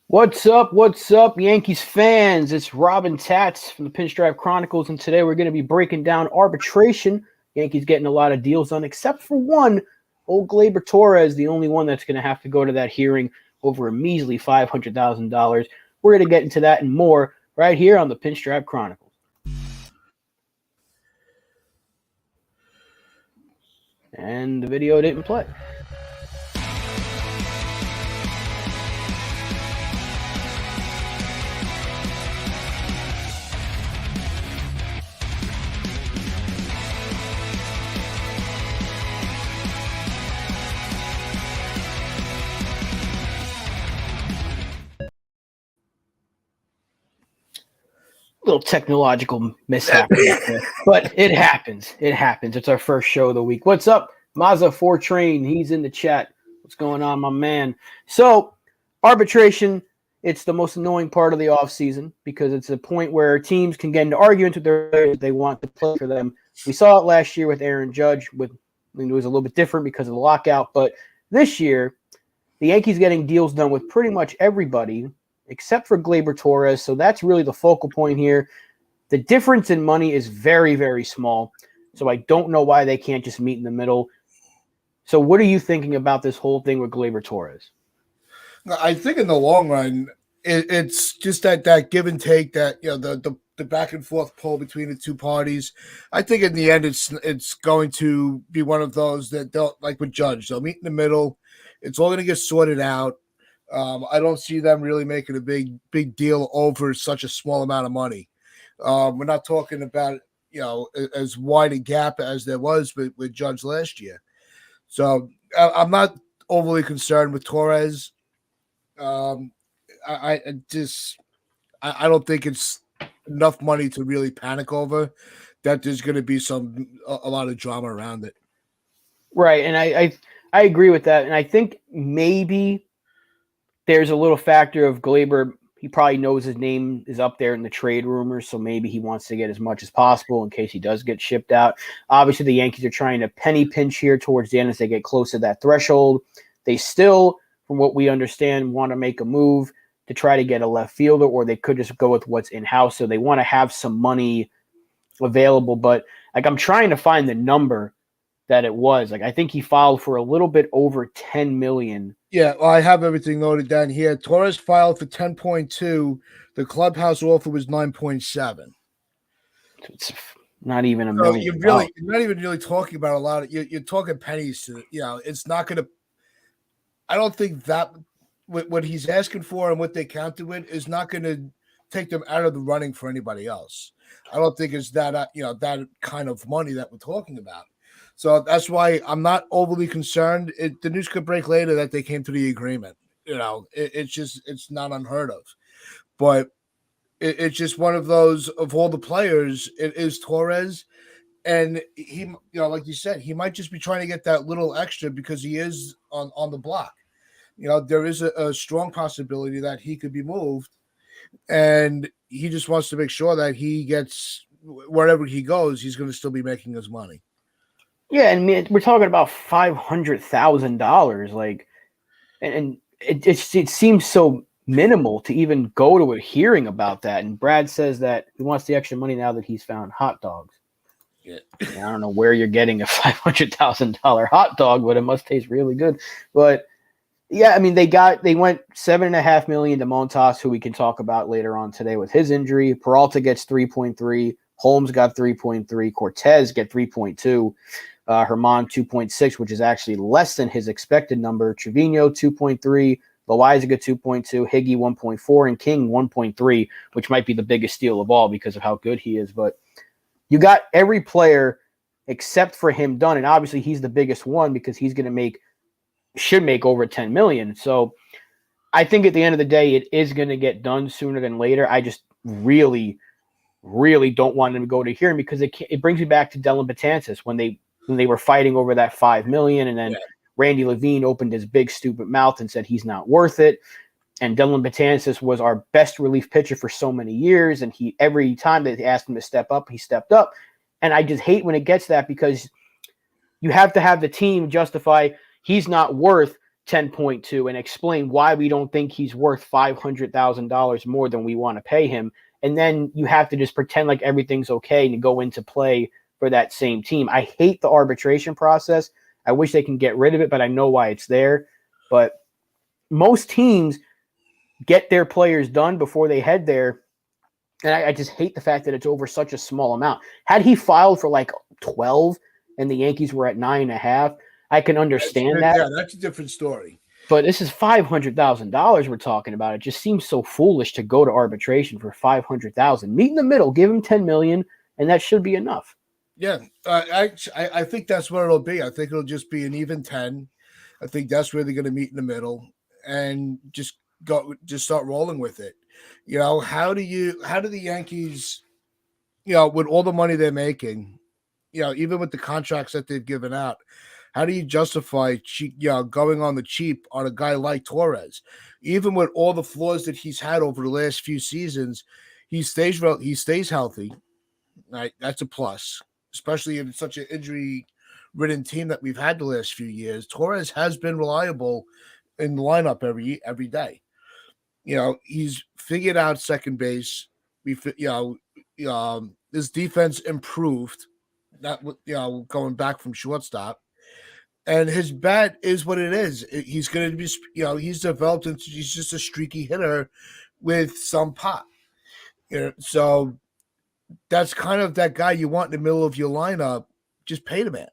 What's up? What's up, Yankees fans? It's Robin Tats from the Pinstripe Chronicles, and today we're going to be breaking down arbitration. Yankees getting a lot of deals done, except for one. Old Gleyber Torres, the only one that's going to have to go to that hearing over a measly $500,000. We're going to get into that and more right here on the Pinstripe Chronicles. And the video didn't play. Little technological mishap, but it happens. It happens. It's our first show of the week. What's up, Mazza 4 Train? He's in the chat. What's going on, my man? So, arbitration, it's the most annoying part of the offseason because it's a point where teams can get into arguments with their players if they want to play for them. We saw it last year with Aaron Judge. It was a little bit different because of the lockout, but this year, the Yankees getting deals done with pretty much everybody except for Gleyber Torres. So that's really the focal point here. The difference in money is very, very small. So I don't know why they can't just meet in the middle. So what are you thinking about this whole thing with Gleyber Torres? I think in the long run, it's just that give and take, that the back and forth pull between the two parties. I think in the end, it's going to be one of those that they'll, like with Judge, they'll meet in the middle. It's all going to get sorted out. I don't see them really making a big deal over such a small amount of money. We're not talking about, as wide a gap as there was with Judge last year. So I'm not overly concerned with Torres. I don't think it's enough money to really panic over that. There's going to be a lot of drama around it. Right. And I agree with that. And I think maybe there's a little factor of Gleyber. He probably knows his name is up there in the trade rumors, so maybe he wants to get as much as possible in case he does get shipped out. Obviously, the Yankees are trying to penny pinch here towards the end as they get close to that threshold. They still, from what we understand, want to make a move to try to get a left fielder, or they could just go with what's in-house. So they want to have some money available. But I'm trying to find the number that it was. I think he filed for a little bit over $10 million. Yeah, well, I have everything noted down here. Torres filed for 10.2. The clubhouse offer was 9.7. It's not even a million. You're not even really talking about a lot of. You're talking pennies. It's not going to. I don't think that what he's asking for and what they counted with is not going to take them out of the running for anybody else. I don't think it's that that kind of money that we're talking about. So that's why I'm not overly concerned. The news could break later that they came to the agreement. It's not unheard of. But it's just one of those, of all the players, it is Torres. And he, like you said, he might just be trying to get that little extra because he is on the block. There is a strong possibility that he could be moved. And he just wants to make sure that he gets, wherever he goes, he's going to still be making his money. Yeah, and we're talking about $500,000, and it seems so minimal to even go to a hearing about that. And Brad says that he wants the extra money now that he's found hot dogs. Yeah, I don't know where you're getting a $500,000 hot dog, but it must taste really good. But yeah, I mean they went $7.5 million to Montas, who we can talk about later on today with his injury. Peralta gets 3.3. Holmes got 3.3. Cortes get 3.2. Herman 2.6, which is actually less than his expected number. Trevino 2.3, Loaizaga 2.2, Higgy 1.4, and King 1.3, which might be the biggest steal of all because of how good he is. But you got every player except for him done, and obviously he's the biggest one because he's going to should make over $10 million. So I think at the end of the day, it is going to get done sooner than later. I just really, really don't want him to go to hearing because it brings me back to Dellin Betances when they were fighting over that $5 million, and then Randy Levine opened his big stupid mouth and said he's not worth it. And Dellin Betances was our best relief pitcher for so many years, and every time that they asked him to step up, he stepped up. And I just hate when it gets that because you have to have the team justify he's not worth 10.2 and explain why we don't think he's worth $500,000 more than we want to pay him. And then you have to just pretend like everything's okay and go into play for that same team. I hate the arbitration process. I wish they can get rid of it, but I know why it's there. But most teams get their players done before they head there. And I just hate the fact that it's over such a small amount. Had he filed for like 12 and the Yankees were at 9.5, I can understand that. Yeah, that's a different story. But this is $500,000 we're talking about. It just seems so foolish to go to arbitration for $500,000. Meet in the middle, give him $10 million, and that should be enough. Yeah, I think that's what it'll be. I think it'll just be an even 10. I think that's where they're going to meet in the middle and just start rolling with it. You know, how do the Yankees, you know, with all the money they're making, you know, even with the contracts that they've given out, how do you justify going on the cheap on a guy like Torres? Even with all the flaws that he's had over the last few seasons, he stays healthy. Right, that's a plus, especially in such an injury-ridden team that we've had the last few years. Torres has been reliable in the lineup every day. You know, he's figured out second base. His defense improved. Not going back from shortstop. And his bat is what it is. He's going to be, he's developed into, he's just a streaky hitter with some pop. You know, so that's kind of that guy you want in the middle of your lineup. Just pay the man,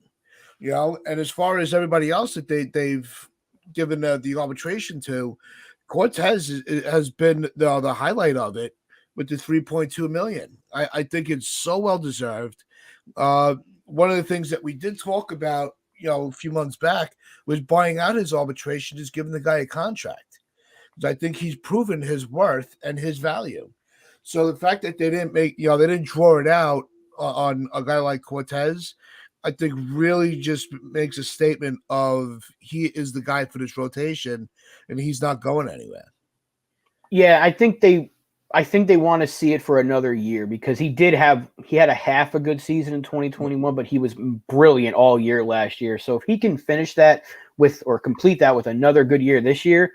you know. And as far as everybody else that they've given the arbitration to, Cortes has been the highlight of it with the $3.2 million. I think it's so well deserved. One of the things that we did talk about, a few months back, was buying out his arbitration, just giving the guy a contract. Because I think he's proven his worth and his value. So the fact that they didn't draw it out on a guy like Cortes, I think really just makes a statement of he is the guy for this rotation and he's not going anywhere. Yeah, I think they want to see it for another year because he had a half a good season in 2021, but he was brilliant all year last year. So if he can finish that or complete that with another good year this year,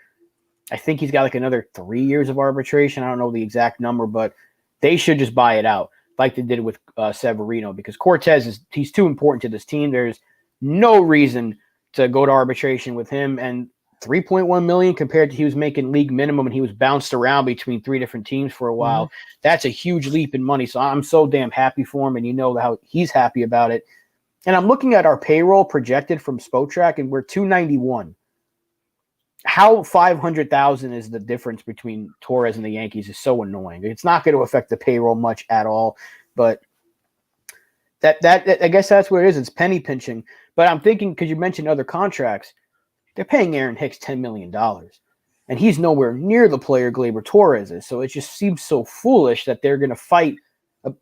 I think he's got like another 3 years of arbitration. I don't know the exact number, but they should just buy it out like they did with Severino, because Cortes he's too important to this team. There's no reason to go to arbitration with him. And $3.1 million compared to he was making league minimum and he was bounced around between 3 different teams for a while. Mm-hmm. That's a huge leap in money. So I'm so damn happy for him, and you know how he's happy about it. And I'm looking at our payroll projected from Spotrac, and we're 291. How 500,000 is the difference between Torres and the Yankees is so annoying. It's not going to affect the payroll much at all, but that I guess that's what it is. It's penny pinching. But I'm thinking, because you mentioned other contracts, they're paying Aaron Hicks $10 million, and he's nowhere near the player Gleyber Torres is. So it just seems so foolish that they're going to fight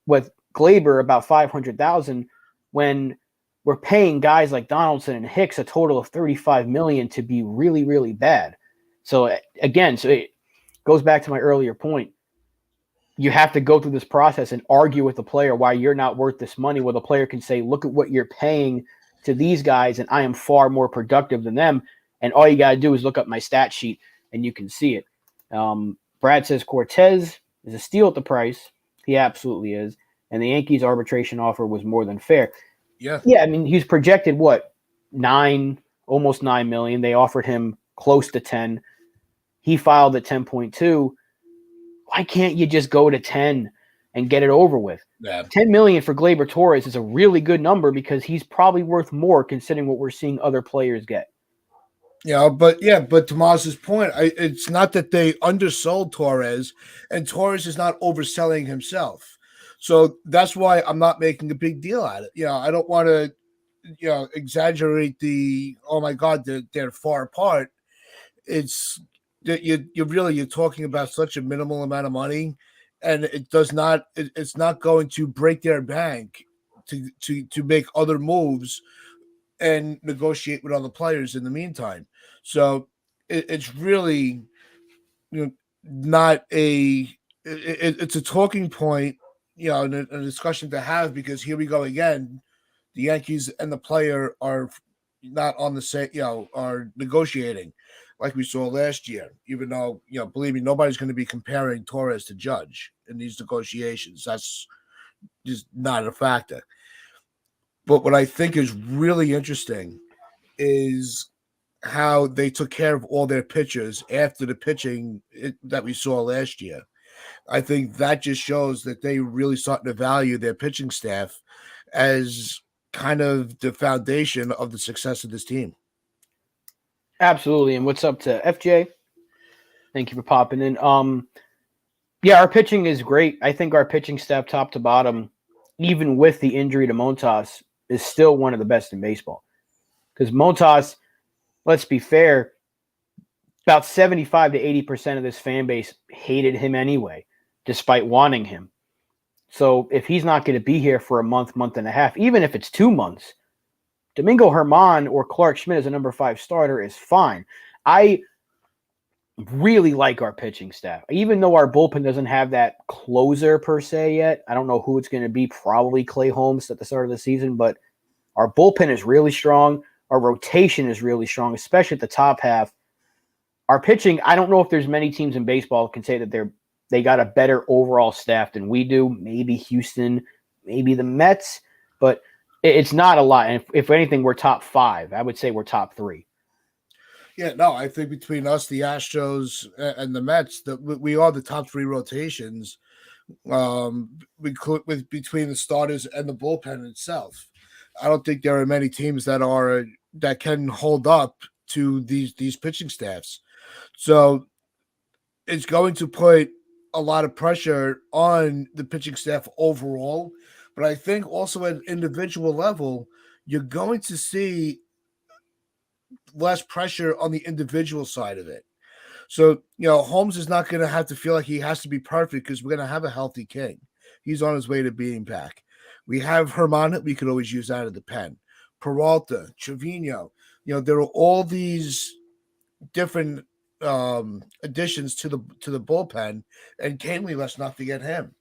with Gleyber about 500,000 when we're paying guys like Donaldson and Hicks a total of $35 million to be really, really bad. So again, it goes back to my earlier point. You have to go through this process and argue with the player why you're not worth this money. Well, the player can say, look at what you're paying to these guys, and I am far more productive than them. And all you got to do is look up my stat sheet, and you can see it. Brad says Cortes is a steal at the price. He absolutely is. And the Yankees arbitration offer was more than fair. Yeah. I mean, he's projected almost $9 million. They offered him close to 10. He filed at 10.2. Why can't you just go to 10 and get it over with? Yeah. 10 million for Gleyber Torres is a really good number because he's probably worth more considering what we're seeing other players get. But Tomas's point, it's not that they undersold Torres, and Torres is not overselling himself. So that's why I'm not making a big deal out of it. I don't want to, exaggerate oh my God, they're far apart. It's that you're talking about such a minimal amount of money, and it's not going to break their bank to make other moves and negotiate with other players in the meantime. So it's really not it's a talking point, and a discussion to have, because here we go again. The Yankees and the player are not on the same, are negotiating like we saw last year. Even though, believe me, nobody's going to be comparing Torres to Judge in these negotiations. That's just not a factor. But what I think is really interesting is how they took care of all their pitchers after the pitching that we saw last year. I think that just shows that they really starting to value their pitching staff as kind of the foundation of the success of this team. Absolutely. And what's up to FJ? Thank you for popping in. Yeah, our pitching is great. I think our pitching staff, top to bottom, even with the injury to Montas, is still one of the best in baseball. Because Montas, let's be fair, about 75 to 80% of this fan base hated him anyway, despite wanting him. So if he's not going to be here for a month, month and a half, even if it's 2 months, Domingo Germán or Clark Schmidt as a number 5 starter is fine. I really like our pitching staff. Even though our bullpen doesn't have that closer per se yet, I don't know who it's going to be, probably Clay Holmes at the start of the season, but our bullpen is really strong. Our rotation is really strong, especially at the top half. Our pitching, I don't know if there's many teams in baseball that can say that they got a better overall staff than we do. Maybe Houston, maybe the Mets, but it's not a lot. And if anything, we're top 5. I would say we're top 3. Yeah, no, I think between us, the Astros, and the Mets, that we are the top 3 rotations. Between the starters and the bullpen itself, I don't think there are many teams that can hold up to these pitching staffs. So it's going to put a lot of pressure on the pitching staff overall. But I think also at an individual level, you're going to see less pressure on the individual side of it. So, Holmes is not going to have to feel like he has to be perfect because we're going to have a healthy King. He's on his way to being back. We have Germán that we could always use out of the pen. Peralta, Trevino. There are all these different additions to the bullpen, and Canely, let's not forget him,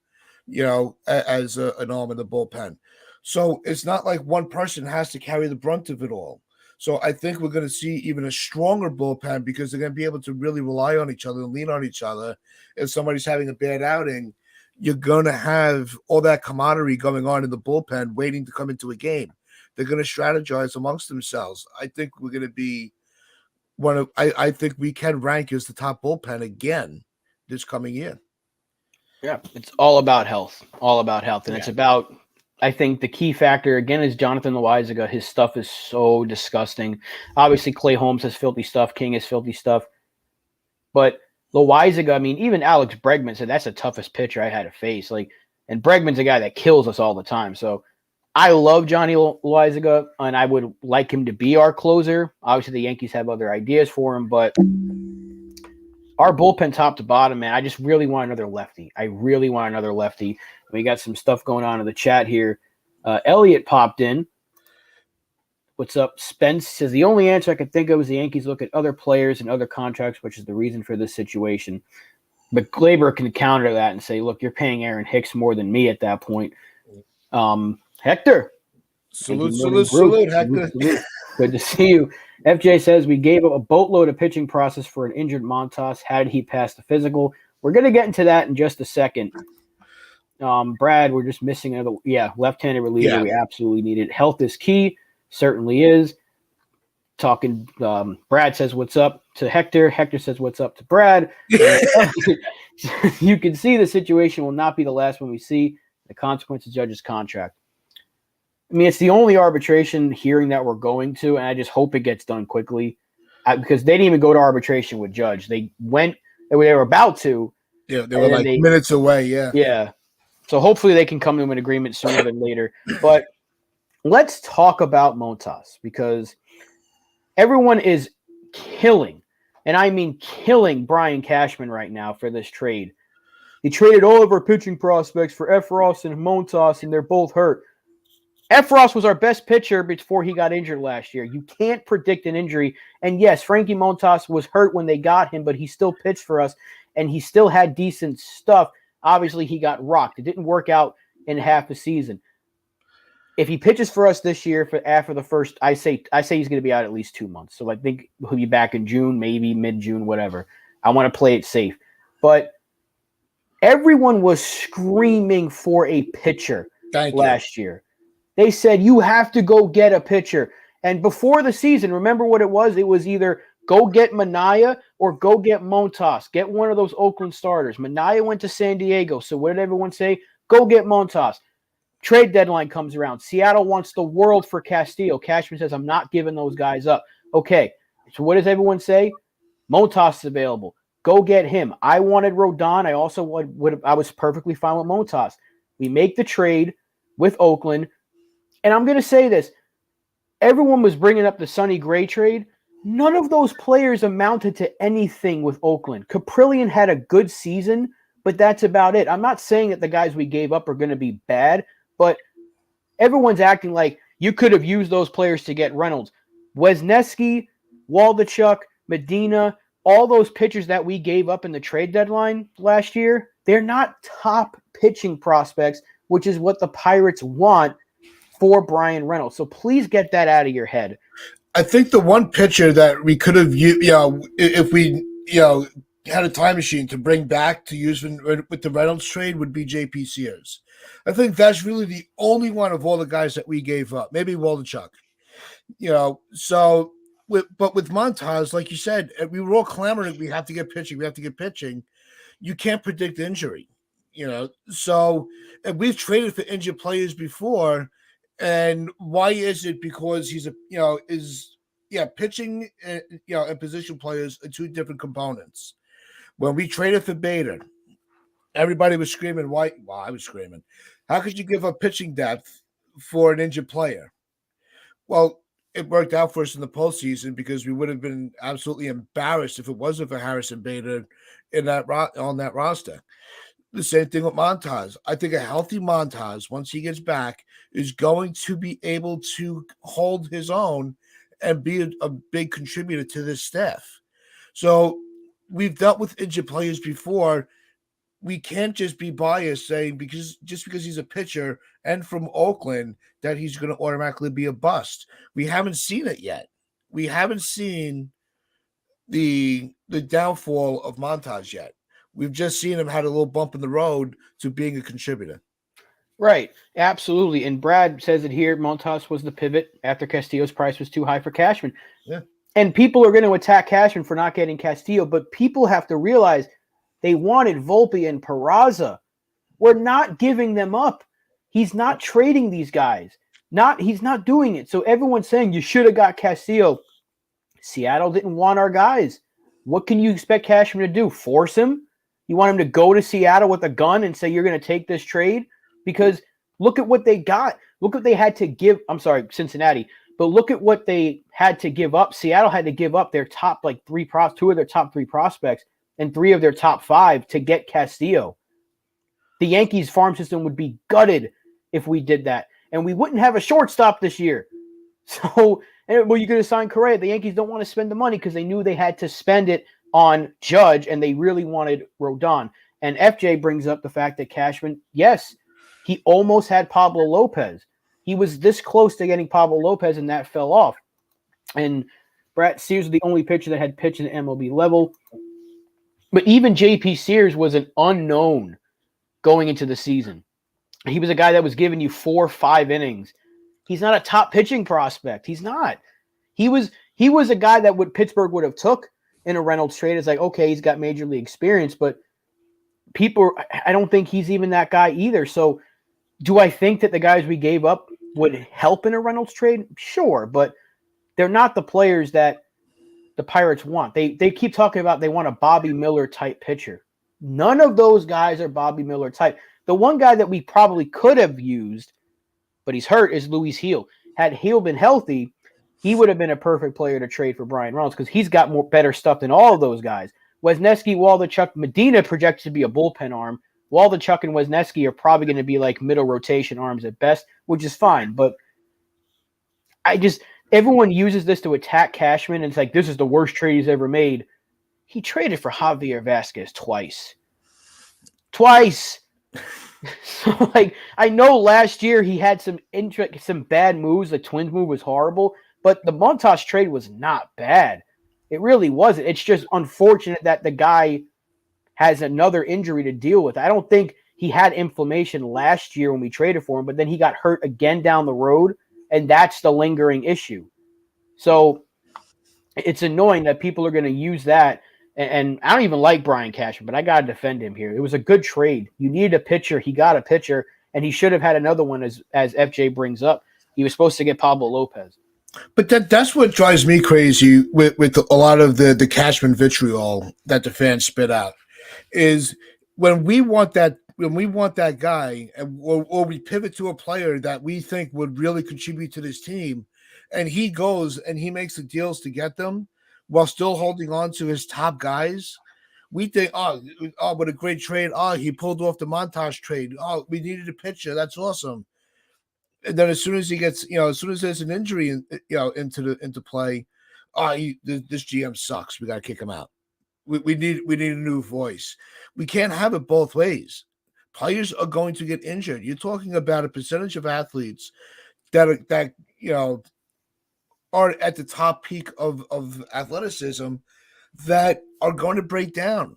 as an arm in the bullpen. So it's not like one person has to carry the brunt of it all. So I think we're going to see even a stronger bullpen because they're going to be able to really rely on each other and lean on each other. If somebody's having a bad outing, you're going to have all that camaraderie going on in the bullpen waiting to come into a game. They're going to strategize amongst themselves. I think we're going to be I think we can rank as the top bullpen again this coming year. Yeah, it's all about health. And it's about, I think the key factor, again, is Jonathan Loaizaga. His stuff is so disgusting. Obviously, Clay Holmes has filthy stuff. King has filthy stuff. But Loaizaga, I mean, even Alex Bregman said that's the toughest pitcher I had to face. And Bregman's a guy that kills us all the time. So I love Johnny Loaizaga, and I would like him to be our closer. Obviously, the Yankees have other ideas for him, but our bullpen top to bottom, man, I just really want another lefty. We got some stuff going on in the chat here. Elliot popped in. What's up? Spence says, the only answer I could think of is the Yankees look at other players and other contracts, which is the reason for this situation. But Glaber can counter that and say, look, you're paying Aaron Hicks more than me at that point. Hector. Salute, Hector. Good to see you. FJ says, we gave up a boatload of pitching process for an injured Montas. How did he pass the physical? We're going to get into that in just a second. Brad, we're just missing another left-handed reliever. Yeah. We absolutely need it. Health is key. Certainly is. Talking, Brad says, what's up to Hector. Hector says, what's up to Brad. You can see the situation will not be the last one we see. The consequence of Judge's contract. I mean, it's the only arbitration hearing that we're going to, and I just hope it gets done quickly because they didn't even go to arbitration with Judge. They were about to. Yeah, they were minutes away, yeah. Yeah. So hopefully they can come to an agreement sooner than later. But let's talk about Montas because everyone is killing, and I mean killing Brian Cashman right now for this trade. He traded all of our pitching prospects for Efros and Montas, and they're both hurt. Efros was our best pitcher before he got injured last year. You can't predict an injury. And yes, Frankie Montas was hurt when they got him, but he still pitched for us, and he still had decent stuff. Obviously, he got rocked. It didn't work out in half a season. if he pitches for us this year after the first, I say he's going to be out at least 2 months. So I think he'll be back in June, maybe mid-June, whatever. I want to play it safe. But everyone was screaming for a pitcher last year. They said, you have to go get a pitcher. And before the season, remember what it was? It was either go get Manaea or go get Montas. Get one of those Oakland starters. Manaea went to San Diego. So what did everyone say? Go get Montas. Trade deadline comes around. Seattle wants the world for Castillo. Cashman says, I'm not giving those guys up. Okay, so what does everyone say? Montas is available. Go get him. I wanted Rodon. I also I was perfectly fine with Montas. We make the trade with Oakland. And I'm going to say this. Everyone was bringing up the Sonny Gray trade. None of those players amounted to anything with Oakland. Caprillion had a good season, but that's about it. I'm not saying that the guys we gave up are going to be bad, but everyone's acting like you could have used those players to get Reynolds. Wesneski, Waldichuk, Medina, all those pitchers that we gave up in the trade deadline last year, they're not top pitching prospects, which is what the Pirates want for Brian Reynolds. So please get that out of your head. I think the one pitcher that we could have, if we, had a time machine to bring back to use with the Reynolds trade would be J.P. Sears. I think that's really the only one of all the guys that we gave up. Maybe Waldichuk. But with Montas, like you said, we were all clamoring, we have to get pitching. You can't predict injury, So, and we've traded for injured players before. And why is it? Because he's pitching, and position players are two different components. When we traded for Bader, everybody was screaming, why? Well, I was screaming. How could you give up pitching depth for an injured player? Well, it worked out for us in the postseason because we would have been absolutely embarrassed if it wasn't for Harrison Bader on that roster. The same thing with Montas. I think a healthy Montas, once he gets back, is going to be able to hold his own and be a big contributor to this staff. So we've dealt with injured players before. We can't just be biased saying because he's a pitcher and from Oakland that he's going to automatically be a bust. We haven't seen it yet. We haven't seen the downfall of Montas yet. We've just seen him had a little bump in the road to being a contributor. Right. Absolutely. And Brad says it here. Montas was the pivot after Castillo's price was too high for Cashman. Yeah. And people are going to attack Cashman for not getting Castillo, but people have to realize they wanted Volpe and Peraza. We're not giving them up. He's not trading these guys. He's not doing it. So everyone's saying you should have got Castillo. Seattle didn't want our guys. What can you expect Cashman to do? Force him? You want him to go to Seattle with a gun and say you're going to take this trade? Because look at what they got. Look what they had to give. I'm sorry, Cincinnati. But look at what they had to give up. Seattle had to give up their top two of their top three prospects and three of their top five to get Castillo. The Yankees farm system would be gutted if we did that. And we wouldn't have a shortstop this year. So, you're going to sign Correa. The Yankees don't want to spend the money because they knew they had to spend it on Judge, and they really wanted Rodon. And FJ brings up the fact that Cashman, yes, he almost had Pablo Lopez. He was this close to getting Pablo Lopez, and that fell off. And Brad Sears was the only pitcher that had pitched at MLB level. But even J.P. Sears was an unknown going into the season. He was a guy that was giving you 4 or 5 innings. He's not a top pitching prospect. He's not. He was a guy that Pittsburgh would have took in a Reynolds trade. It's like, okay, he's got major league experience, but I don't think he's even that guy either. So do I think that the guys we gave up would help in a Reynolds trade? Sure, but they're not the players that the Pirates want. They keep talking about they want a Bobby Miller type pitcher. None of those guys are Bobby Miller type. The one guy that we probably could have used, but he's hurt, is Luis Gil. Had Gil been healthy, he would have been a perfect player to trade for Brian Reynolds because he's got better stuff than all of those guys. Wesneski, Waldichuk, Medina projects to be a bullpen arm. Waldichuk and Wesneski are probably going to be like middle rotation arms at best, which is fine. But everyone uses this to attack Cashman, and it's like, this is the worst trade he's ever made. He traded for Javier Vasquez twice. So, like, I know last year he had some bad moves. The Twins move was horrible, but the Montas trade was not bad. It really wasn't. It's just unfortunate that the guy has another injury to deal with. I don't think he had inflammation last year when we traded for him, but then he got hurt again down the road, and that's the lingering issue. So it's annoying that people are going to use that. And I don't even like Brian Cashman, but I got to defend him here. It was a good trade. You needed a pitcher. He got a pitcher, and he should have had another one, as FJ brings up. He was supposed to get Pablo Lopez. But that's what drives me crazy with a lot of the Cashman vitriol that the fans spit out is when we want that guy, or we pivot to a player that we think would really contribute to this team, and he goes and he makes the deals to get them while still holding on to his top guys. We think, oh, what a great trade. Oh, he pulled off the Montage trade. Oh, we needed a pitcher. That's awesome. And then as soon as he gets, as soon as there's an injury, into play, this GM sucks. We got to kick him out. We need a new voice. We can't have it both ways. Players are going to get injured. You're talking about a percentage of athletes that are at the top peak of athleticism that are going to break down.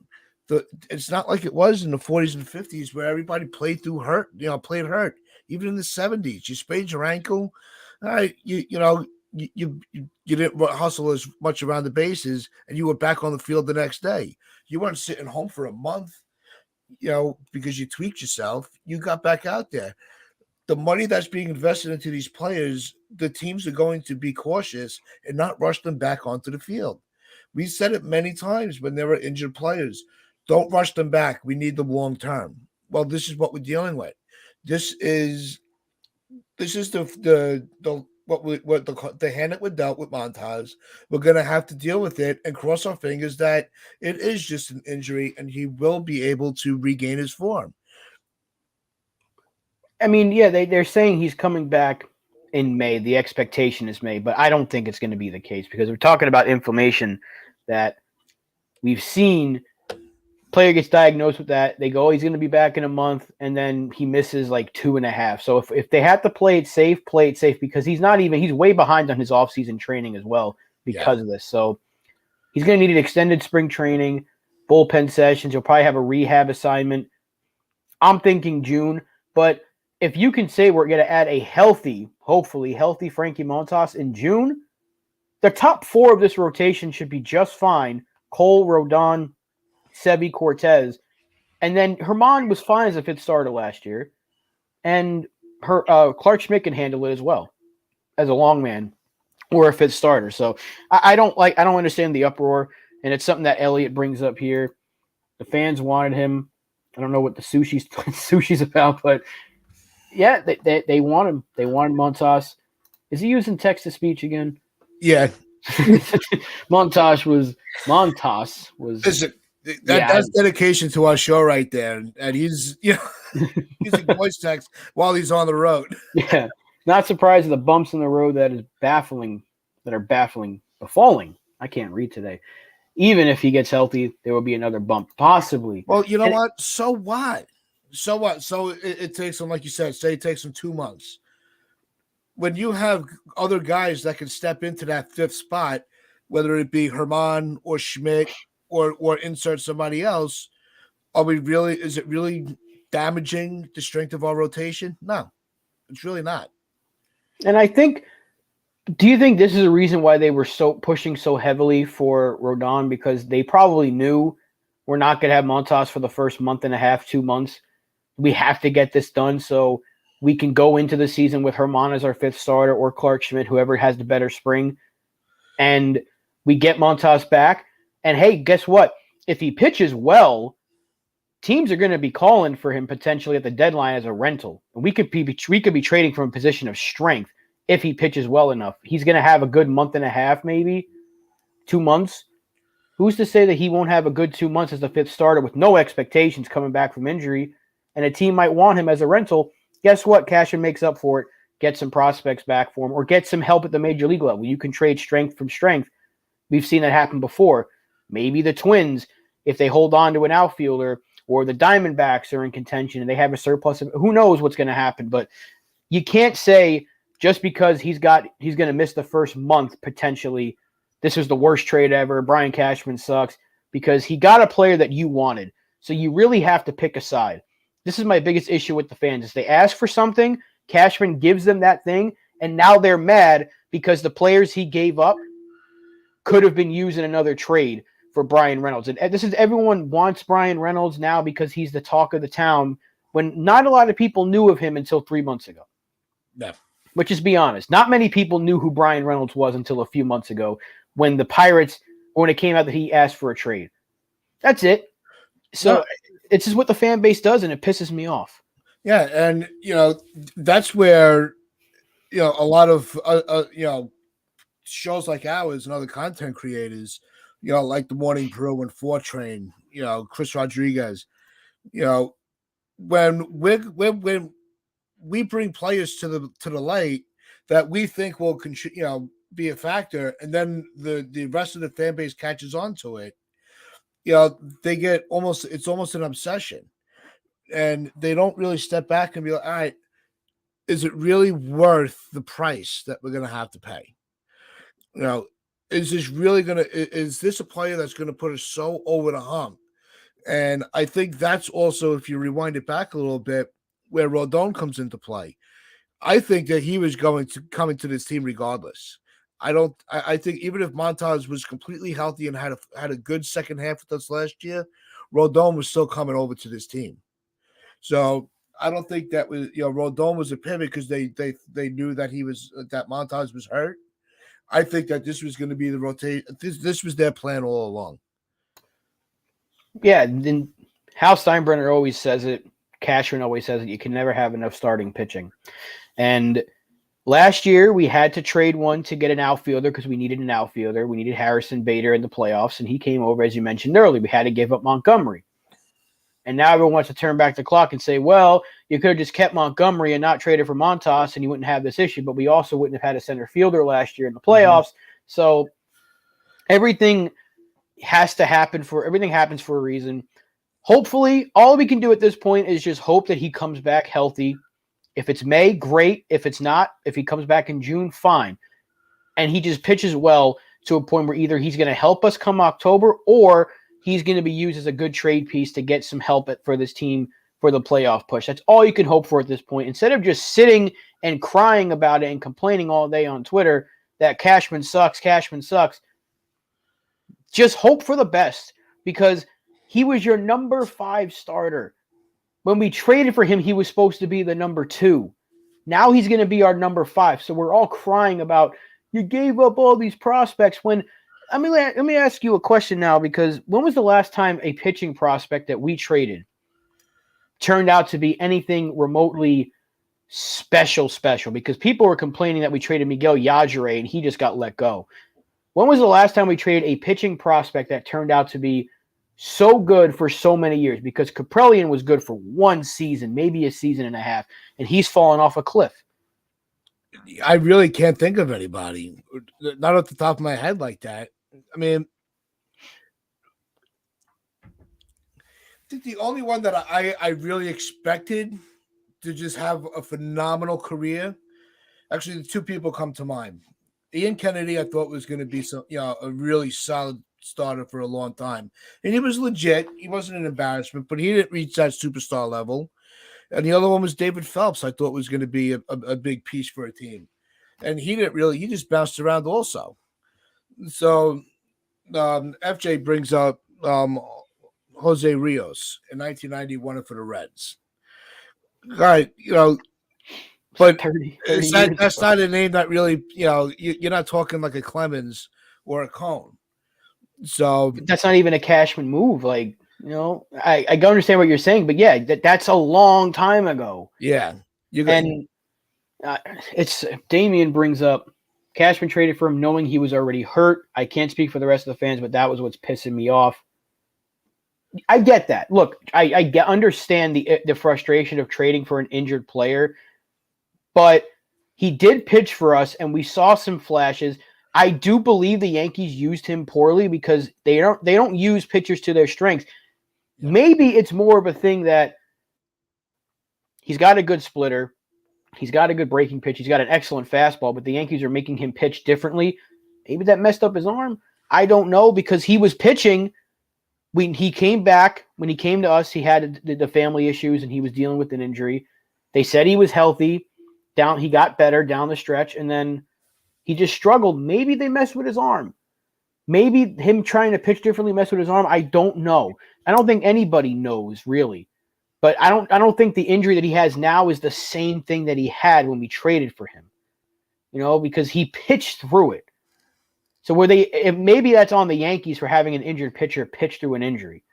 It's not like it was in the 40s and 50s where everybody played hurt. Even in the 70s, you sprained your ankle, all right, you didn't hustle as much around the bases, and you were back on the field the next day. You weren't sitting home for a month, because you tweaked yourself. You got back out there. The money that's being invested into these players, the teams are going to be cautious and not rush them back onto the field. We said it many times when there were injured players. Don't rush them back. We need them long term. Well, this is what we're dealing with. This is the hand that we're dealt with Montas. We're going to have to deal with it and cross our fingers that it is just an injury and he will be able to regain his form. I mean, yeah, they're saying he's coming back in May. The expectation is May, but I don't think it's going to be the case because we're talking about inflammation that we've seen. Player gets diagnosed with that. They go, oh, he's going to be back in a month, and then he misses like 2.5. So if they have to play it safe because he's way behind on his offseason training as well because of this. So he's going to need an extended spring training, bullpen sessions. He'll probably have a rehab assignment. I'm thinking June, but if you can say we're going to add a hopefully healthy Frankie Montas in June, the top 4 of this rotation should be just fine. Cole, Rodon, Sebi, Cortes, and then Herman was fine as a fifth starter last year, and Clark Schmidt can handle it as well as a long man or a fifth starter. So I don't understand the uproar, and it's something that Elliot brings up here. The fans wanted him. I don't know what the sushi's about, but yeah, they want him. They wanted Montas. Is he using text to speech again? Yeah. Montas was. Listen, that's dedication to our show right there, and he's using voice text while he's on the road. Yeah, not surprised at the bumps in the road that are baffling, befalling. I can't read today. Even if he gets healthy, there will be another bump, possibly. Well, you know what? So what? So it takes him, like you said, say it takes him 2 months. When you have other guys that can step into that fifth spot, whether it be Herman or Schmidt or insert somebody else, is it really damaging the strength of our rotation? No, it's really not. And do you think this is a reason why they were pushing so heavily for Rodon? Because they probably knew we're not going to have Montas for the first month and a half, 2 months. We have to get this done so we can go into the season with Herman as our fifth starter or Clark Schmidt, whoever has the better spring. And we get Montas back. And hey, guess what? If he pitches well, teams are going to be calling for him potentially at the deadline as a rental. And we could be trading from a position of strength if he pitches well enough. He's going to have a good month and a half, maybe 2 months. Who's to say that he won't have a good 2 months as the fifth starter with no expectations coming back from injury, and a team might want him as a rental? Guess what? Cashman makes up for it, gets some prospects back for him, or get some help at the major league level. You can trade strength from strength. We've seen that happen before. Maybe the Twins, if they hold on to an outfielder, or the Diamondbacks are in contention and they have a surplus of who knows what's going to happen. But you can't say just because he's going to miss the first month potentially, this was the worst trade ever. Brian Cashman sucks, because he got a player that you wanted. So you really have to pick a side. This is my biggest issue with the fans is they ask for something, Cashman gives them that thing, and now they're mad because the players he gave up could have been used in another trade for Brian Reynolds. And this is everyone wants Brian Reynolds now because he's the talk of the town when not a lot of people knew of him until 3 months ago. Yeah. But just be honest, not many people knew who Brian Reynolds was until a few months ago when the Pirates, or when it came out that he asked for a trade. That's it. So it's just what the fan base does, and it pisses me off. Yeah, and that's where a lot of shows like ours and other content creators, like the Morning Brew and 4Train, Chris Rodriguez, when we bring players to the light that we think will be a factor, and then the rest of the fan base catches on to it, they get it's almost an obsession, and they don't really step back and be like, all right, is it really worth the price that we're going to have to pay? Is this a player that's going to put us so over the hump? And I think that's also, if you rewind it back a little bit, where Rodon comes into play. I think that he was going to come into this team regardless. I think even if Montas was completely healthy and had a good second half with us last year, Rodon was still coming over to this team. So I don't think that was Rodon was a pivot because they knew that that Montas was hurt. I think that this was going to be the rotation. This was their plan all along. Yeah, then Hal Steinbrenner always says it. Cashman always says it. You can never have enough starting pitching. And last year we had to trade one to get an outfielder because we needed an outfielder. We needed Harrison Bader in the playoffs, and he came over, as you mentioned earlier. We had to give up Montgomery. And now everyone wants to turn back the clock and say, well, you could have just kept Montgomery and not traded for Montas, and you wouldn't have this issue. But we also wouldn't have had a center fielder last year in the playoffs. Mm-hmm. So everything happens for a reason. Hopefully, all we can do at this point is just hope that he comes back healthy. If it's May, great. If it's not, if he comes back in June, fine. And he just pitches well to a point where either he's going to help us come October or he's going to be used as a good trade piece to get some help for this team for the playoff push. That's all you can hope for at this point. Instead of just sitting and crying about it and complaining all day on Twitter that Cashman sucks, just hope for the best, because he was your number 5 starter. When we traded for him, he was supposed to be the number 2. Now he's going to be our number 5. So we're all crying about, you gave up all these prospects when – let me ask you a question now, because when was the last time a pitching prospect that we traded turned out to be anything remotely special? Because people were complaining that we traded Miguel Yajure and he just got let go. When was the last time we traded a pitching prospect that turned out to be so good for so many years? Because Kaprelian was good for 1 season, maybe a season and a half, and he's fallen off a cliff. I really can't think of anybody, not off the top of my head like that. I mean, I think the only one that I really expected to just have a phenomenal career, actually, the 2 people come to mind. Ian Kennedy, I thought was going to be a really solid starter for a long time, and he was legit. He wasn't an embarrassment, but he didn't reach that superstar level. And the other one was David Phelps. I thought was going to be a big piece for a team, and he didn't really. He just bounced around also. So FJ brings up Jose Rios in 1991 for the Reds. All right, but 30 that's not a name that really, you're not talking like a Clemens or a Cone. So that's not even a Cashman move. Like, I understand what you're saying, but yeah, that's a long time ago. Yeah. It's Damien brings up Cashman traded for him knowing he was already hurt. I can't speak for the rest of the fans, but that was what's pissing me off. I get that. Look, I understand the frustration of trading for an injured player, but he did pitch for us, and we saw some flashes. I do believe the Yankees used him poorly because they don't use pitchers to their strengths. Yeah. Maybe it's more of a thing that he's got a good splitter. He's got a good breaking pitch. He's got an excellent fastball, but the Yankees are making him pitch differently. Maybe that messed up his arm. I don't know, because he was pitching when he came back. When he came to us, he had the family issues and he was dealing with an injury. They said he was healthy. He got better down the stretch, and then he just struggled. Maybe they messed with his arm. Maybe him trying to pitch differently messed with his arm. I don't know. I don't think anybody knows really. But I don't think the injury that he has now is the same thing that he had when we traded for him. Because he pitched through it. So maybe that's on the Yankees for having an injured pitcher pitch through an injury.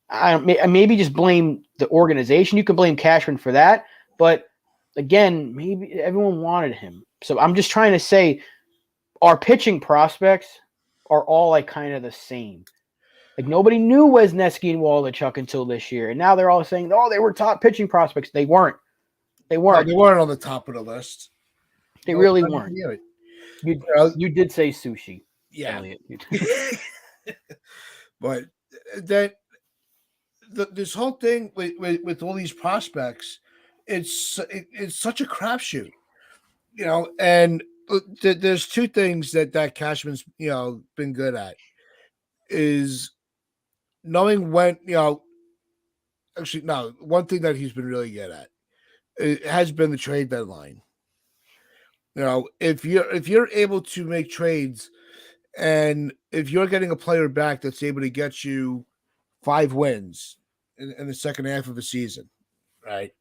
I maybe just blame the organization. You can blame Cashman for that, but again, maybe everyone wanted him. So I'm just trying to say our pitching prospects are all like kind of the same. Like nobody knew Wesneski and Waldichuk until this year, and now they're all saying, "Oh, they were top pitching prospects." They weren't. They weren't. No, they weren't on the top of the list. They really weren't. You did say sushi. Yeah. Elliot. But this whole thing with all these prospects, it's such a crapshoot, And there's two things that Cashman's been good at is knowing when Actually, no. One thing that he's been really good at it has been the trade deadline. If you're able to make trades, and if you're getting a player back that's able to get you 5 wins in the second half of a season, right?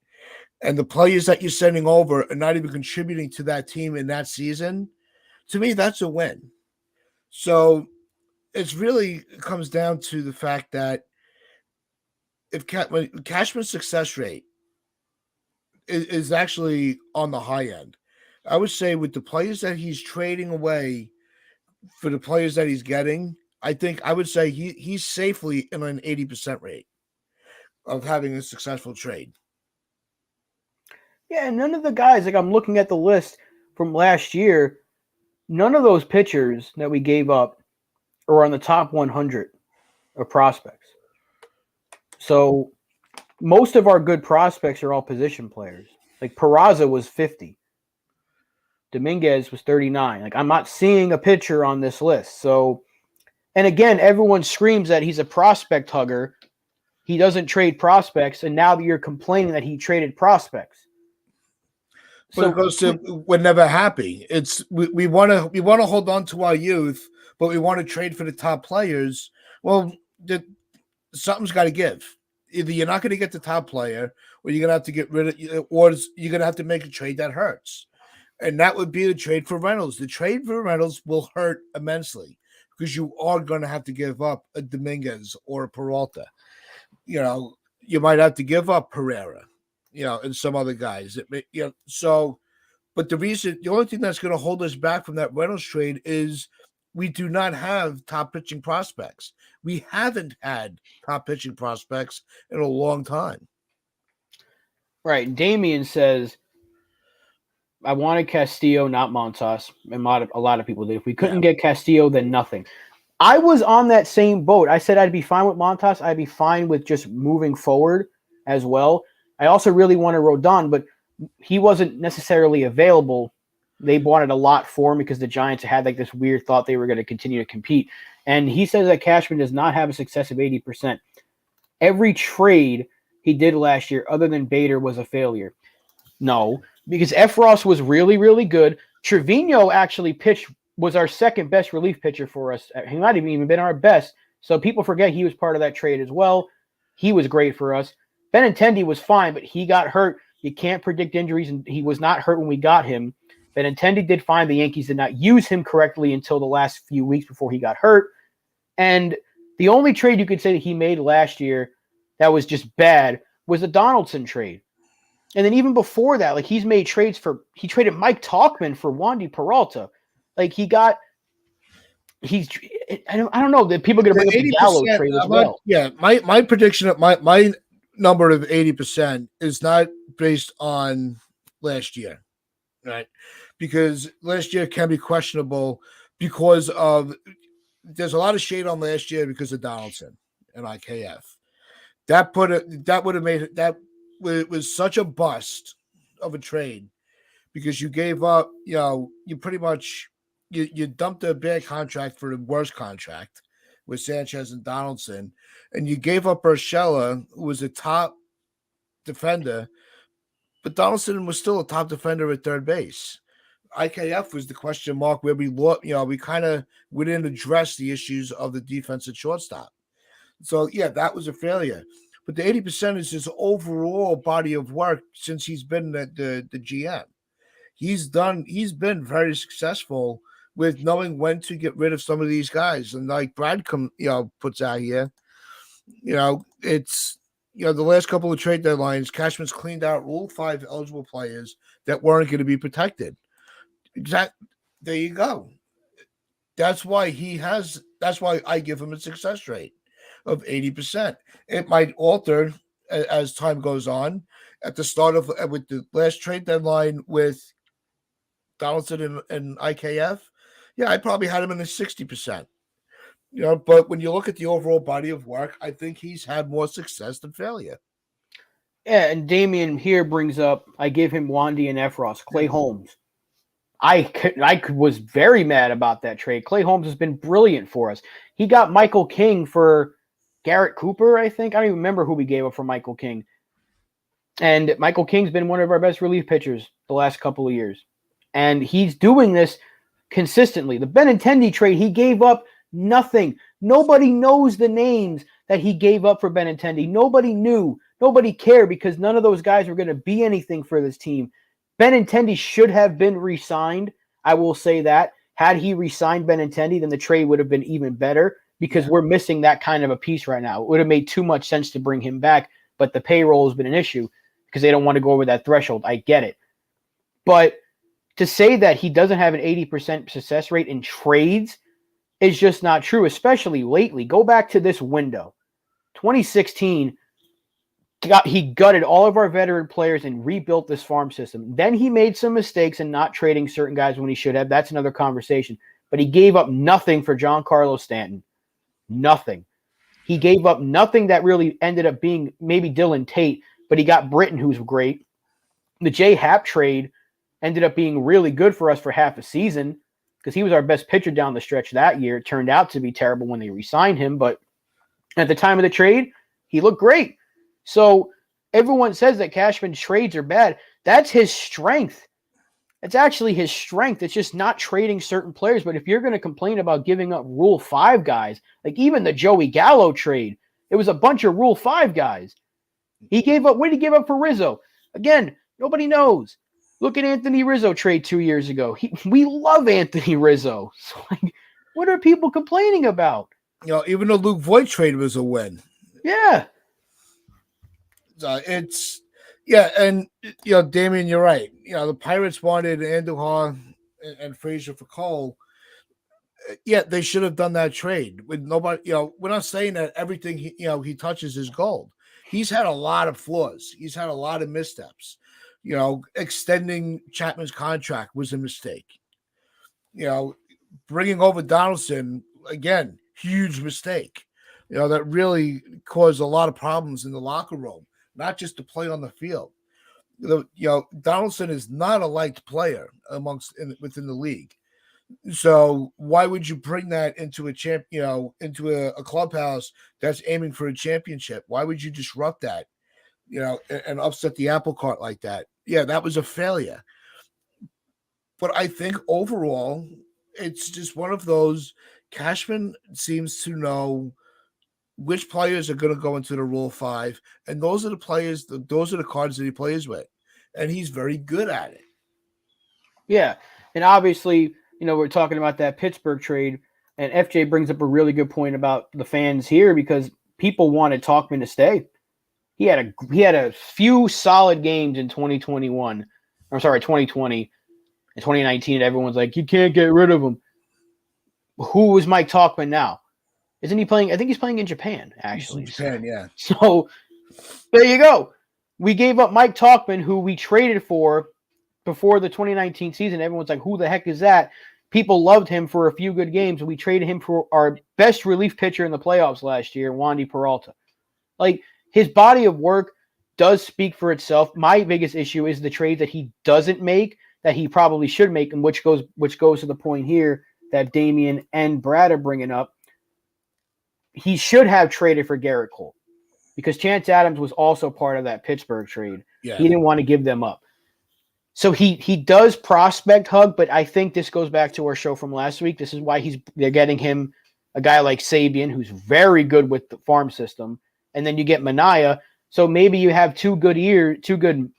And the players that you're sending over are not even contributing to that team in that season, to me, that's a win. So it comes down to the fact that when Cashman's success rate is actually on the high end, I would say with the players that he's trading away for the players that he's getting, I would say he's safely in an 80% rate of having a successful trade. Yeah, and none of the guys, like I'm looking at the list from last year, none of those pitchers that we gave up are on the top 100 of prospects. So most of our good prospects are all position players. Like Peraza was 50. Dominguez was 39. Like I'm not seeing a pitcher on this list. So, and again, everyone screams that he's a prospect hugger. He doesn't trade prospects, and now you're complaining that he traded prospects. But it goes to we're never happy. It's we want to hold on to our youth, but we want to trade for the top players. Well, something's got to give. Either you're not going to get the top player, or you're going to have to get rid of, or you're going to have to make a trade that hurts. And that would be the trade for Reynolds. The trade for Reynolds will hurt immensely because you are going to have to give up a Dominguez or a Peralta. You might have to give up Pereira, and some other guys. But the only thing that's going to hold us back from that Reynolds trade is we do not have top pitching prospects. We haven't had top pitching prospects in a long time. Right. Damien says, I wanted Castillo, not Montas. And a lot of people did. If we couldn't get Castillo, then nothing. I was on that same boat. I said I'd be fine with Montas. I'd be fine with just moving forward as well. I also really wanted Rodon, but he wasn't necessarily available. They wanted a lot for him because the Giants had like this weird thought they were going to continue to compete. And he says that Cashman does not have a success of 80%. Every trade he did last year, other than Bader, was a failure. No, because Efros was really, really good. Trevino actually was our second best relief pitcher for us. He might have even been our best. So people forget he was part of that trade as well. He was great for us. Benintendi was fine, but he got hurt. You can't predict injuries, and he was not hurt when we got him. Benintendi did fine. The Yankees did not use him correctly until the last few weeks before he got hurt. And the only trade you could say that he made last year that was just bad was the Donaldson trade. And then even before that, like he traded Mike Tauchman for Wandy Peralta. Like I don't know that people are going to bring up the Gallo trade as well. Yeah, my prediction of my number of 80% is not based on last year, right? Because last year can be questionable because there's a lot of shade on last year because of Donaldson and IKF. That would have made it that it was such a bust of a trade because you gave up, you pretty much you dumped a bad contract for the worst contract with Sanchez and Donaldson, and you gave up Urshela, who was a top defender, but Donaldson was still a top defender at third base. IKF was the question mark where we looked, we didn't address the issues of the defense at shortstop. So yeah, that was a failure. But the 80% is his overall body of work since he's been the GM. He's been very successful with knowing when to get rid of some of these guys. And like Brad puts out here, it's the last couple of trade deadlines, Cashman's cleaned out Rule 5 eligible players that weren't going to be protected. There you go. That's why I give him a success rate of 80%. It might alter as time goes on. At the start of with the last trade deadline with Donaldson and IKF, I probably had him in the 60%. But when you look at the overall body of work, I think he's had more success than failure. Yeah, and Damian here brings up, I gave him Wandy and Efros, Clay Holmes. I was very mad about that trade. Clay Holmes has been brilliant for us. He got Michael King for Garrett Cooper, I think. I don't even remember who we gave up for Michael King. And Michael King's been one of our best relief pitchers the last couple of years. And he's doing this consistently. The Benintendi trade, he gave up nothing. Nobody knows the names that he gave up for Benintendi. Nobody knew. Nobody cared because none of those guys were going to be anything for this team. Benintendi should have been re-signed. I will say that. Had he re-signed Benintendi, then the trade would have been even better because we're missing that kind of a piece right now. It would have made too much sense to bring him back, but the payroll has been an issue because they don't want to go over that threshold. I get it. But to say that he doesn't have an 80% success rate in trades is just not true, especially lately. Go back to this window. 2016, he gutted all of our veteran players and rebuilt this farm system. Then he made some mistakes in not trading certain guys when he should have. That's another conversation. But he gave up nothing for Giancarlo Stanton. Nothing. He gave up nothing that really ended up being maybe Dylan Tate, but he got Britton, who's great. The J. Happ trade ended up being really good for us for half a season because he was our best pitcher down the stretch that year. It turned out to be terrible when they re-signed him, but at the time of the trade, he looked great. So everyone says that Cashman's trades are bad. That's his strength. It's actually his strength. It's just not trading certain players. But if you're going to complain about giving up Rule 5 guys, like even the Joey Gallo trade, it was a bunch of Rule 5 guys. He gave up, what did he give up for Rizzo? Again, nobody knows. Look at Anthony Rizzo trade 2 years ago. We love Anthony Rizzo. So like, what are people complaining about? Even the Luke Voigt trade was a win. Yeah. And Damian, you're right. The Pirates wanted Andujar and Frazier for Cole. Yeah, they should have done that trade with nobody. We're not saying that everything he touches is gold. He's had a lot of flaws. He's had a lot of missteps. Extending Chapman's contract was a mistake. Bringing over Donaldson again, huge mistake. That really caused a lot of problems in the locker room. Not just to play on the field. Donaldson is not a liked player within the league. So why would you bring that into into a clubhouse that's aiming for a championship? Why would you disrupt that, and upset the apple cart like that? Yeah, that was a failure. But I think overall, it's just one of those. Cashman seems to know which players are going to go into the Rule 5, and those are the players, those are the cards that he plays with, and he's very good at it. Yeah, and obviously, we're talking about that Pittsburgh trade, and FJ brings up a really good point about the fans here because people wanted Tauchman to stay. He had a few solid games in 2020 and 2019, and everyone's like, you can't get rid of him. Who is Mike Tauchman now? Isn't he playing? I think he's playing in Japan, actually. He's in Japan, yeah. So there you go. We gave up Mike Tauchman, who we traded for before the 2019 season. Everyone's like, who the heck is that? People loved him for a few good games. We traded him for our best relief pitcher in the playoffs last year, Wandy Peralta. Like, his body of work does speak for itself. My biggest issue is the trade that he doesn't make that he probably should make, and which goes to the point here that Damian and Brad are bringing up. He should have traded for Garrett Cole because Chance Adams was also part of that Pittsburgh trade. Yeah. He didn't want to give them up. So he does prospect hug, but I think this goes back to our show from last week. This is why they're getting him a guy like Sabian, who's very good with the farm system, and then you get Mania. So maybe you have two good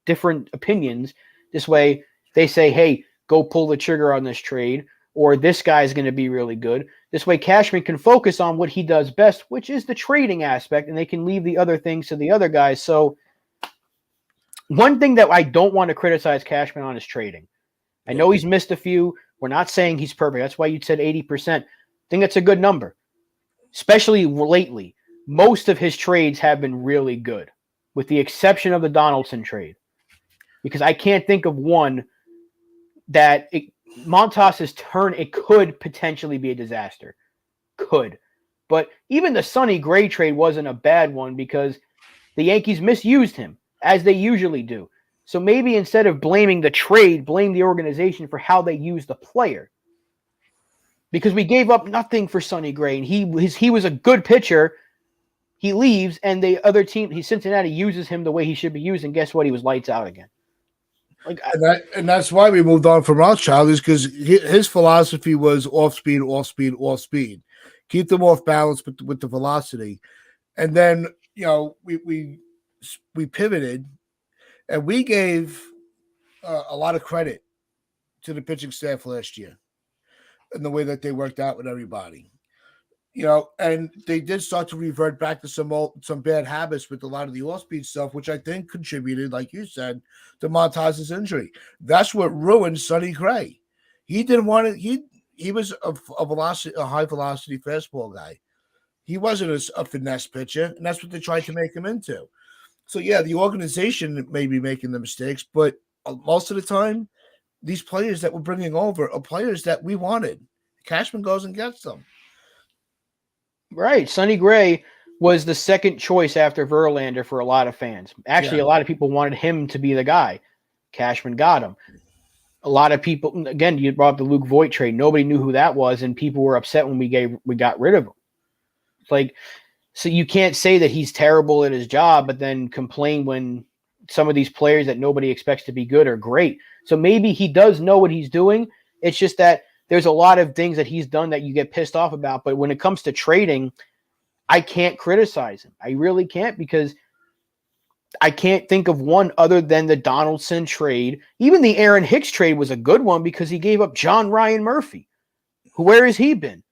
different opinions. This way they say, hey, go pull the trigger on this trade, or this guy's going to be really good. This way Cashman can focus on what he does best, which is the trading aspect, and they can leave the other things to the other guys. So one thing that I don't want to criticize Cashman on is trading. I know he's missed a few. We're not saying he's perfect. That's why you said 80%. I think that's a good number, especially lately. Most of his trades have been really good, with the exception of the Donaldson trade, because I can't think of one that Montas's turn, it could potentially be a disaster. Could. But even the Sonny Gray trade wasn't a bad one because the Yankees misused him, as they usually do. So maybe instead of blaming the trade, blame the organization for how they use the player. Because we gave up nothing for Sonny Gray, and he was a good pitcher. He leaves, and the other team, Cincinnati, uses him the way he should be used, and guess what? He was lights out again. And that's why we moved on from Rothschild, is because his philosophy was off speed, off speed, off speed. Keep them off balance with the velocity. And then, we pivoted, and we gave a lot of credit to the pitching staff last year and the way that they worked out with everybody. And they did start to revert back to some bad habits with a lot of the off-speed stuff, which I think contributed, like you said, to Montas's injury. That's what ruined Sonny Gray. He didn't want it. He was a high velocity fastball guy. He wasn't a finesse pitcher, and that's what they tried to make him into. So yeah, the organization may be making the mistakes, but most of the time, these players that we're bringing over are players that we wanted. Cashman goes and gets them. Right. Sonny Gray was the second choice after Verlander for a lot of fans. Actually, a lot of people wanted him to be the guy. Cashman got him. A lot of people, again, you brought up the Luke Voit trade. Nobody knew who that was, and people were upset when we got rid of him. It's like, so you can't say that he's terrible at his job, but then complain when some of these players that nobody expects to be good are great. So maybe he does know what he's doing. It's just that there's a lot of things that he's done that you get pissed off about. But when it comes to trading, I can't criticize him. I really can't, because I can't think of one other than the Donaldson trade. Even the Aaron Hicks trade was a good one because he gave up John Ryan Murphy. Where has he been?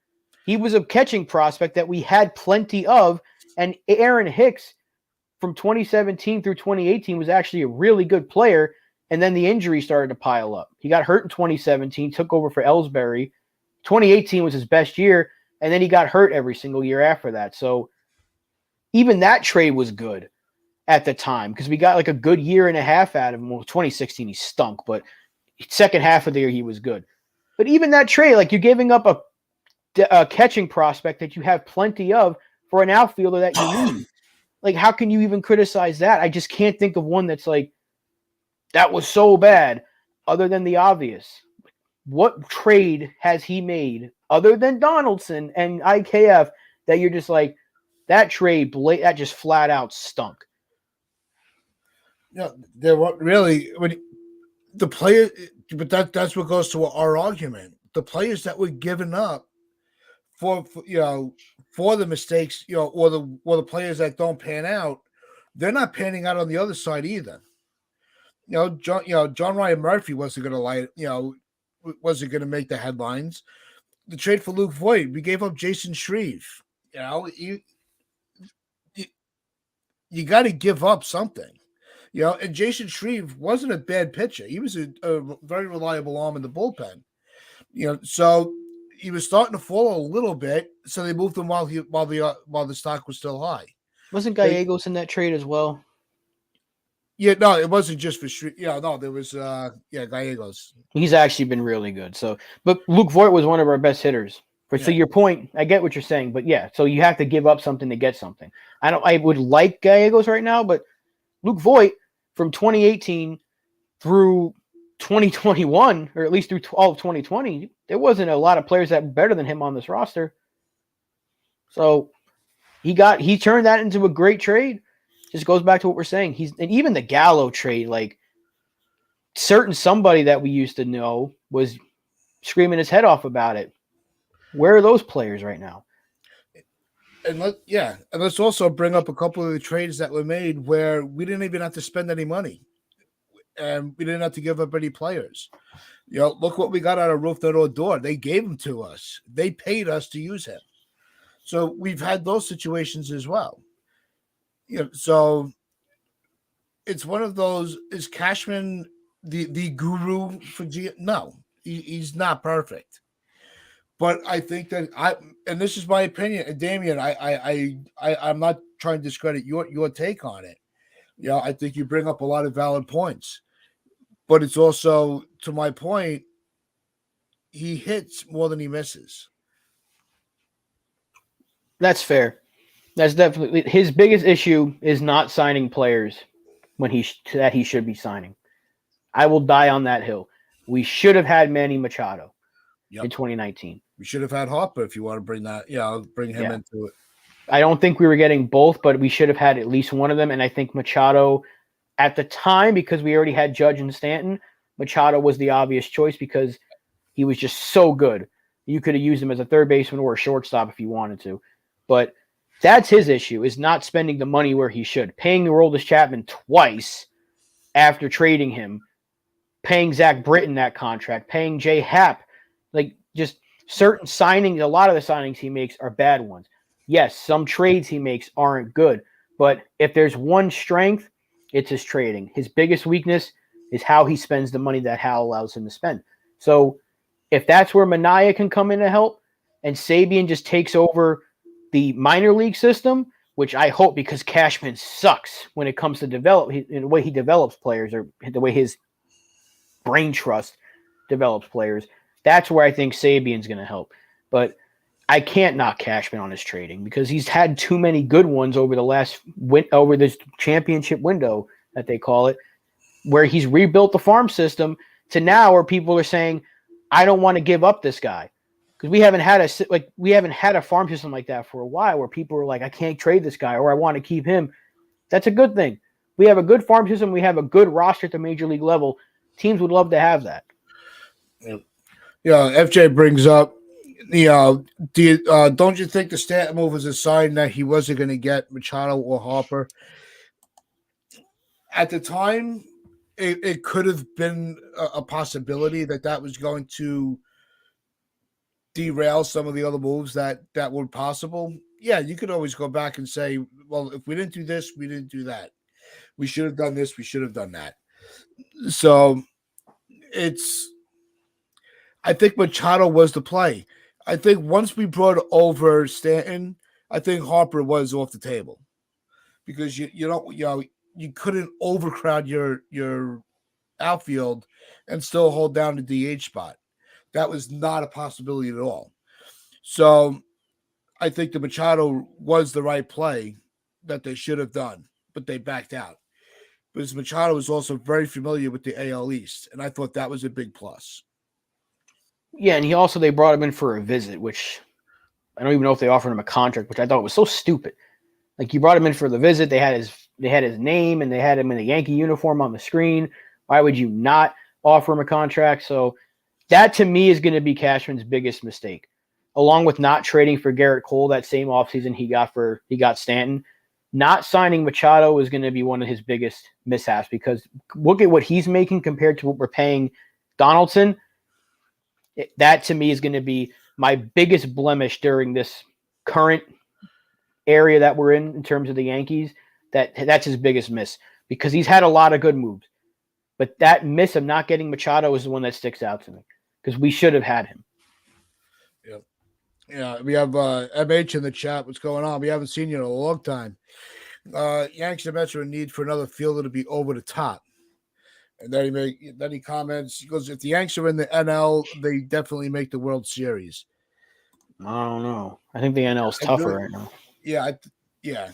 He was a catching prospect that we had plenty of. And Aaron Hicks from 2017 through 2018 was actually a really good player. And then the injury started to pile up. He got hurt in 2017, took over for Ellsbury. 2018 was his best year, and then he got hurt every single year after that. So even that trade was good at the time because we got like a good year and a half out of him. Well, 2016 he stunk, but second half of the year he was good. But even that trade, like you're giving up a catching prospect that you have plenty of for an outfielder that you need. Like, how can you even criticize that? I just can't think of one that's like, that was so bad, other than the obvious. What trade has he made other than Donaldson and IKF that you're just like, that trade, that just flat out stunk? There were really, the player, but that's what goes to our argument. The players that were given up for the mistakes, or the players that don't pan out, they're not panning out on the other side either. John Ryan Murphy wasn't going to wasn't going to make the headlines. The trade for Luke Voit, we gave up Jason Shreve. You got to give up something. And Jason Shreve wasn't a bad pitcher. He was a very reliable arm in the bullpen. So he was starting to fall a little bit. So they moved him while the stock was still high. Wasn't Gallegos in that trade as well? Yeah, no, it wasn't just for Shreve. There was Gallegos. He's actually been really good. So, but Luke Voit was one of our best hitters So your point, I get what you're saying, but yeah, so you have to give up something to get something. I would like Gallegos right now, but Luke Voigt from 2018 through 2021, or at least through all of 2020, there wasn't a lot of players that were better than him on this roster. So he turned that into a great trade. Just goes back to what we're saying. And even the Gallo trade, like certain somebody that we used to know was screaming his head off about it. Where are those players right now? And let's also bring up a couple of the trades that were made where we didn't even have to spend any money, and we didn't have to give up any players. Look what we got out of Roof That Odor. They gave him to us. They paid us to use him. So we've had those situations as well. So it's one of those. Is Cashman the guru for G? No, he's not perfect. But I think that and this is my opinion, and Damian, I'm not trying to discredit your take on it. I think you bring up a lot of valid points, but it's also, to my point, he hits more than he misses. That's fair. That's definitely his biggest issue is not signing players when he should be signing. I will die on that hill. We should have had Manny Machado in 2019. We should have had Harper if you want to bring that. Bring him into it. I don't think we were getting both, but we should have had at least one of them. And I think Machado, at the time, because we already had Judge and Stanton, Machado was the obvious choice because he was just so good. You could have used him as a third baseman or a shortstop if you wanted to. But that's his issue, is not spending the money where he should. Paying Aroldis Chapman twice after trading him, paying Zach Britton that contract, paying Jay Happ, like just certain signings, a lot of the signings he makes are bad ones. Yes, some trades he makes aren't good, but if there's one strength, it's his trading. His biggest weakness is how he spends the money that Hal allows him to spend. So if that's where Minaya can come in to help, and Sabian just takes over the minor league system, which I hope, because Cashman sucks when it comes to the way he develops players, or the way his brain trust develops players. That's where I think Sabian's going to help. But I can't knock Cashman on his trading because he's had too many good ones over this championship window that they call it, where he's rebuilt the farm system to now where people are saying, I don't want to give up this guy. Because we haven't had a farm system like that for a while, where people are like, I can't trade this guy, or I want to keep him. That's a good thing. We have a good farm system. We have a good roster at the major league level. Teams would love to have that. FJ brings up, don't you think the Stanton move was a sign that he wasn't going to get Machado or Harper? At the time, it could have been a possibility that was going to derail some of the other moves that were possible. Yeah, you could always go back and say, well, if we didn't do this, we didn't do that. We should have done this, we should have done that. So I think Machado was the play. I think once we brought over Stanton, I think Harper was off the table because you couldn't overcrowd your outfield and still hold down the DH spot. That was not a possibility at all. So I think the Machado was the right play that they should have done, but they backed out. Because Machado was also very familiar with the AL East, and I thought that was a big plus. Yeah, and they brought him in for a visit, which I don't even know if they offered him a contract, which I thought was so stupid. Like, you brought him in for the visit, they had his name, and they had him in a Yankee uniform on the screen. Why would you not offer him a contract? So that, to me, is going to be Cashman's biggest mistake, along with not trading for Garrett Cole that same offseason he got Stanton. Not signing Machado is going to be one of his biggest mishaps, because look at what he's making compared to what we're paying Donaldson. That, to me, is going to be my biggest blemish during this current area that we're in terms of the Yankees. That's his biggest miss, because he's had a lot of good moves. But that miss of not getting Machado is the one that sticks out to me, because we should have had him. Yep. Yeah, we have MH in the chat. What's going on? We haven't seen you in a long time. Yankees and Mets are in need for another fielder to be over the top. And then he comments, he goes, if the Yanks are in the NL, they definitely make the World Series. I don't know. I think the NL is I tougher really, right now. yeah, yeah.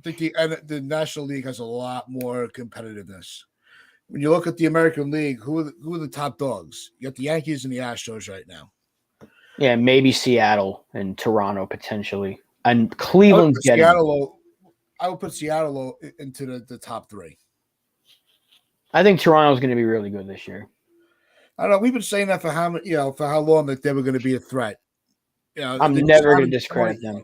I think the National League has a lot more competitiveness. When you look at the American League, who are the top dogs? You got the Yankees and the Astros right now. Yeah, maybe Seattle and Toronto potentially, and I would Cleveland's put getting it. Seattle into the top three. I think Toronto's going to be really good this year. I don't know. We've been saying that for for how long that they were going to be a threat. I'm They just never going haven't to shown it discredit yet. them.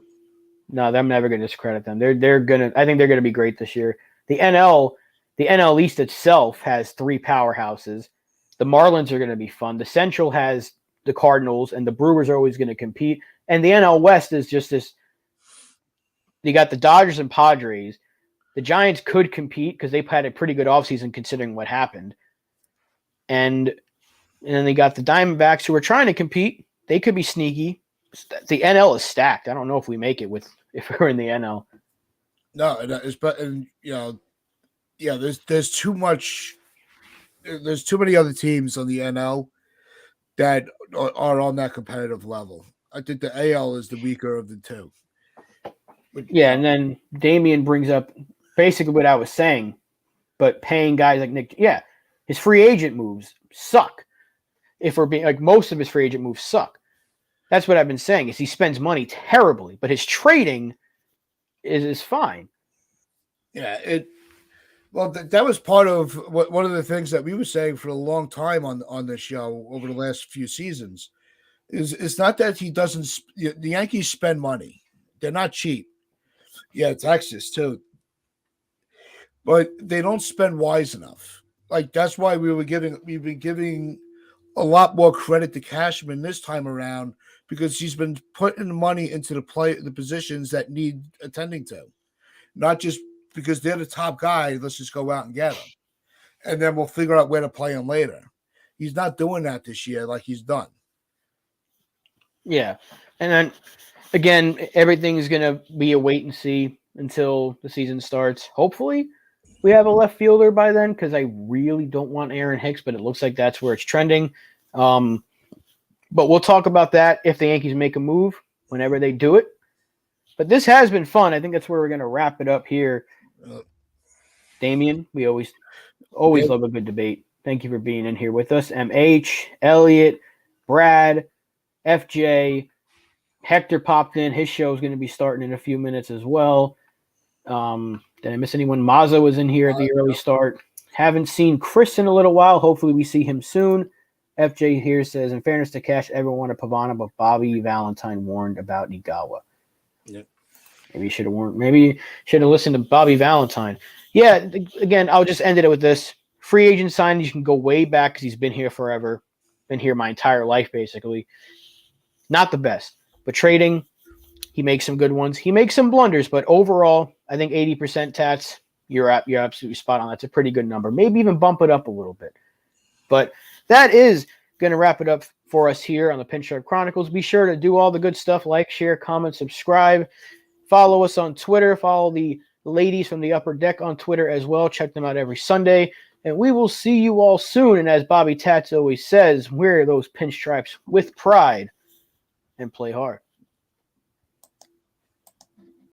No, I'm never going to discredit them. They're gonna. I think they're going to be great this year. The NL East itself has three powerhouses. The Marlins are going to be fun. The Central has the Cardinals, and the Brewers are always going to compete. And the NL West is just this. You got the Dodgers and Padres. The Giants could compete because they've had a pretty good offseason considering what happened. And then they got the Diamondbacks who are trying to compete. They could be sneaky. The NL is stacked. I don't know if we make it if we're in the NL. No, and yeah. There's too much. There's too many other teams on the NL that are on that competitive level. I think the AL is the weaker of the two. But, Yeah, and then Damian brings up basically what I was saying, but paying guys like Nick. Yeah, his free agent moves suck. If we're being like most of his free agent moves suck. That's what I've been saying. Is he spends money terribly, but his trading is fine. yeah, that was part of one of the things that we were saying for a long time on this show over the last few seasons. Is it's not that he doesn't. The Yankees spend money; they're not cheap. Yeah, Texas too, but they don't spend wise enough. Like that's why we've been giving a lot more credit to Cashman this time around because he's been putting money into the positions that need attending to, not just because they're the top guy. Let's just go out and get them, and then we'll figure out where to play him later. He's not doing that this year like he's done. Yeah, and then again, everything's gonna be a wait and see until the season starts. Hopefully, we have a left fielder by then because I really don't want Aaron Hicks, but it looks like that's where it's trending. But we'll talk about that if the Yankees make a move whenever they do it. But this has been fun. I think that's where we're going to wrap it up here. Damien, we always love a good debate. Thank you for being in here with us. MH, Elliot, Brad, FJ, Hector popped in. His show is going to be starting in a few minutes as well. Did I miss anyone? Mazza was in here at the early start. Haven't seen Chris in a little while. Hopefully we see him soon. FJ here says, in fairness to Cash, everyone wanted Pavana, but Bobby Valentine warned about Igawa. Yep. Maybe you should have warned. Maybe should have listened to Bobby Valentine. Yeah, again, I'll just end it with this. Free agent signings, you can go way back because he's been here forever. Been here my entire life, basically. Not the best. But trading, he makes some good ones. He makes some blunders, but overall, I think 80% tats, you're absolutely spot on. That's a pretty good number. Maybe even bump it up a little bit. But that is going to wrap it up for us here on the Pinstripe Chronicles. Be sure to do all the good stuff, like, share, comment, subscribe. Follow us on Twitter. Follow the ladies from the Upper Deck on Twitter as well. Check them out every Sunday. And we will see you all soon. And as Bobby Tats always says, wear those pinstripes with pride and play hard.